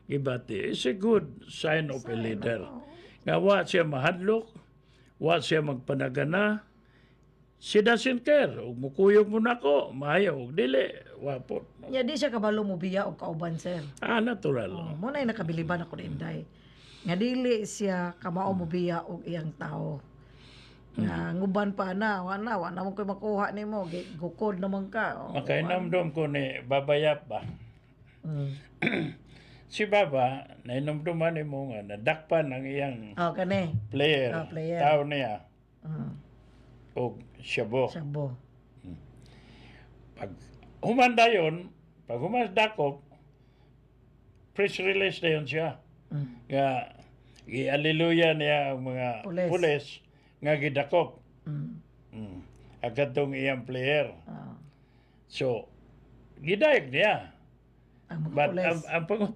gibati. It's a good sign of a leader. Nga wa siya mahadlok, wa siya magpanagana, she doesn't care. Ug mukuyog mo na ko, maayaw, ug dili, wapot. Nya di siya kabalo mo biya og kauban, sir. Natural. Mo na nakabiliban ako ni Inday. Nga dili siya kamao mo biya og iyang tao. Nga nguban pa na, wala mo koy makuha nimo, gukod naman ka. Makainamdom ko ni Babayap ba? Si Baba, nainomduman ni mo nga, nadakpan ang iyang kani. player, player. tao niya, o Shabu. Sabo. Pag humanda yun, pag humasdakop, press release na yun siya. Nga, i-aliluya niya ang mga pulis nga gidakop. Agad tong iyang player. So, gidayag niya. Ang mga But pulis. ang pangutan